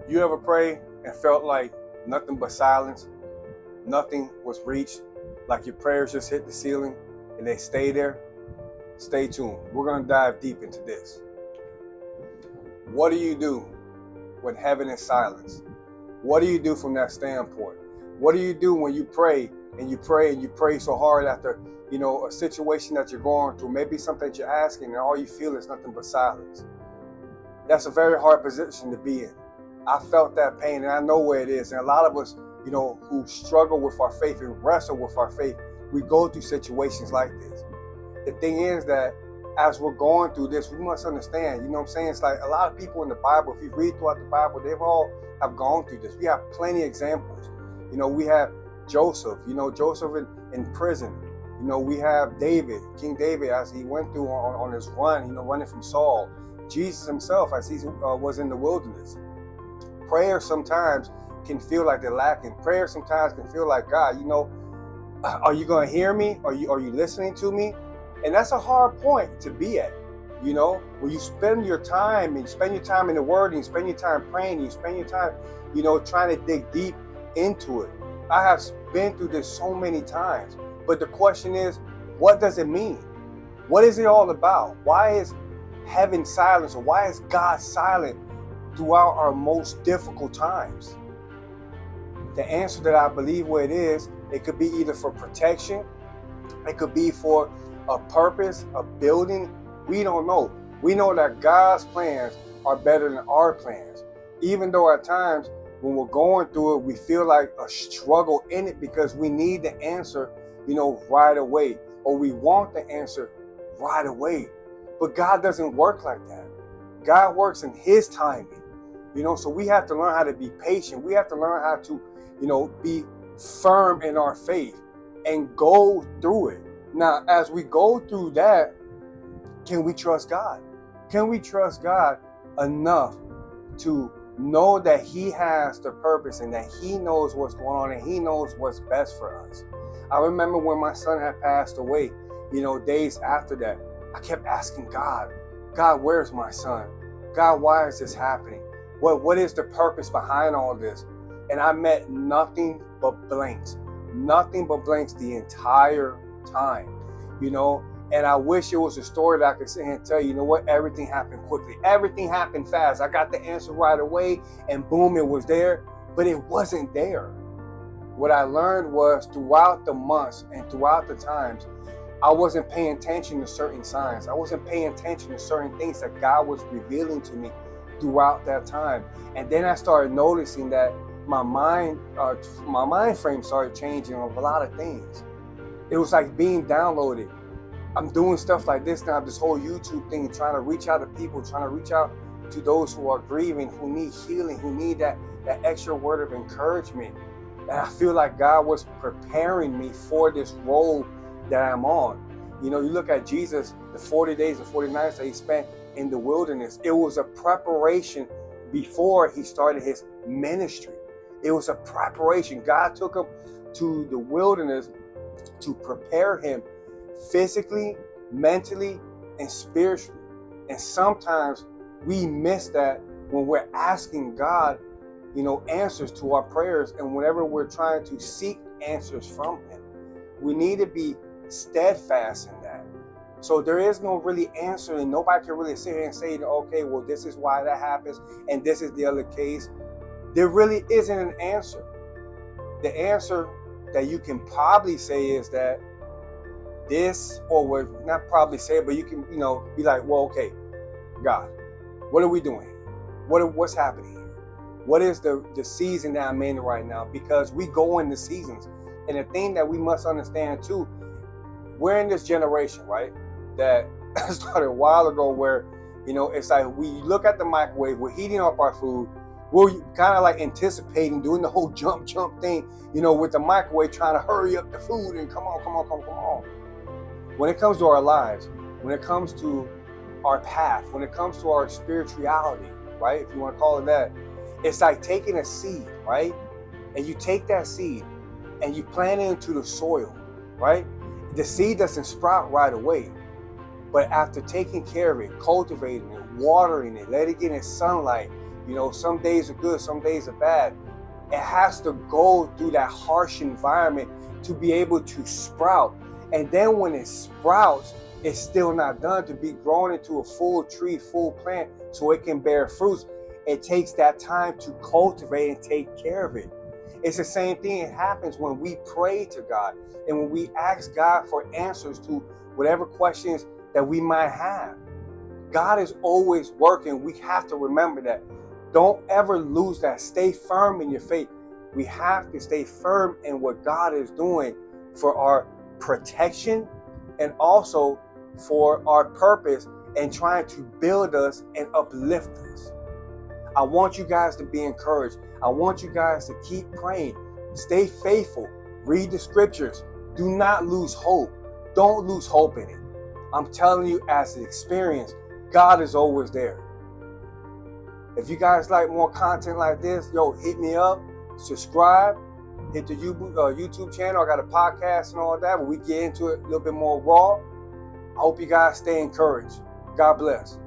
You ever pray and felt like nothing but silence, nothing was reached, like your prayers just hit the ceiling and they stay there? Stay tuned. We're going to dive deep into this. What do you do when heaven is silence? What do you do from that standpoint? What do you do when you pray and you pray and you pray so hard after, a situation that you're going through, maybe something that you're asking and all you feel is nothing but silence? That's a very hard position to be in. I felt that pain and I know where it is. And a lot of us, who struggle with our faith and wrestle with our faith, we go through situations like this. The thing is that as we're going through this, we must understand, you know what I'm saying? It's like a lot of people in the Bible, if you read throughout the Bible, they've all have gone through this. We have plenty of examples. We have Joseph, Joseph in prison. We have David, King David, as he went through on his run, running from Saul. Jesus himself, as he was in the wilderness. Prayer sometimes can feel like they're lacking. Prayer sometimes can feel like, God, are you going to hear me? Are you listening to me? And that's a hard point to be at. When you spend your time and you spend your time in the Word and you spend your time praying, and you spend your time, trying to dig deep into it. I have been through this so many times. But the question is, what does it mean? What is it all about? Why is heaven silent, or why is God silent throughout our most difficult times? The answer that I believe what it is, it could be either for protection, it could be for a purpose, a building. We don't know. We know that God's plans are better than our plans. Even though at times when we're going through it, we feel like a struggle in it because we need the answer, right away, or we want the answer right away. But God doesn't work like that. God works in His timing, so we have to learn how to be patient. We have to learn how to, be firm in our faith and go through it. Now, as we go through that, can we trust God? Can we trust God enough to know that He has the purpose and that He knows what's going on and He knows what's best for us? I remember when my son had passed away, days after that, I kept asking God, where's my son? God, why is this happening? What is the purpose behind all this? And I met nothing but blanks the entire time, and I wish it was a story that I could sit here and tell you, everything happened quickly. Everything happened fast. I got the answer right away and boom, it was there, but it wasn't there. What I learned was throughout the months and throughout the times, I wasn't paying attention to certain signs. I wasn't paying attention to certain things that God was revealing to me throughout that time. And then I started noticing that my mind frame started changing of a lot of things. It was like being downloaded. I'm doing stuff like this now, this whole YouTube thing, trying to reach out to people, trying to reach out to those who are grieving, who need healing, who need that extra word of encouragement. And I feel like God was preparing me for this role that I'm on. You look at Jesus, the 40 days and 40 nights that He spent in the wilderness. It was a preparation before He started His ministry. It was a preparation. God took Him to the wilderness to prepare Him physically, mentally, and spiritually. And sometimes we miss that when we're asking God, answers to our prayers, and whenever we're trying to seek answers from Him. We need to be steadfast in that. So there is no really answer, and nobody can really sit here and say, okay, well, this is why that happens, and this is the other case. There really isn't an answer. The answer that you can probably say is that this, or what, not probably say it, but you can, be like, well, okay, God, what are we doing? What's happening here? What is the season that I'm in right now? Because we go in the seasons. And the thing that we must understand too, we're in this generation, right? That started a while ago where, it's like we look at the microwave, we're heating up our food, we're kind of like anticipating doing the whole jump thing, with the microwave, trying to hurry up the food and come on. When it comes to our lives, when it comes to our path, when it comes to our spirituality, right? If you want to call it that, it's like taking a seed, right? And you take that seed and you plant it into the soil, right? The seed doesn't sprout right away, but after taking care of it, cultivating it, watering it, letting it get in sunlight, You know, some days are good, some days are bad. It has to go through that harsh environment to be able to sprout. And then when it sprouts, it's still not done. To be grown into a full tree, full plant, so it can bear fruits, it takes that time to cultivate and take care of it. It's the same thing that happens when we pray to God and when we ask God for answers to whatever questions that we might have. God is always working. We have to remember that. Don't ever lose that. Stay firm in your faith. We have to stay firm in what God is doing for our protection and also for our purpose and trying to build us and uplift us. I want you guys to be encouraged. I want you guys to keep praying. Stay faithful. Read the scriptures. Do not lose hope. Don't lose hope in it. I'm telling you, as an experience, God is always there. If you guys like more content like this, hit me up, subscribe, hit the YouTube channel. I got a podcast and all that, but we get into it a little bit more raw. I hope you guys stay encouraged. God bless.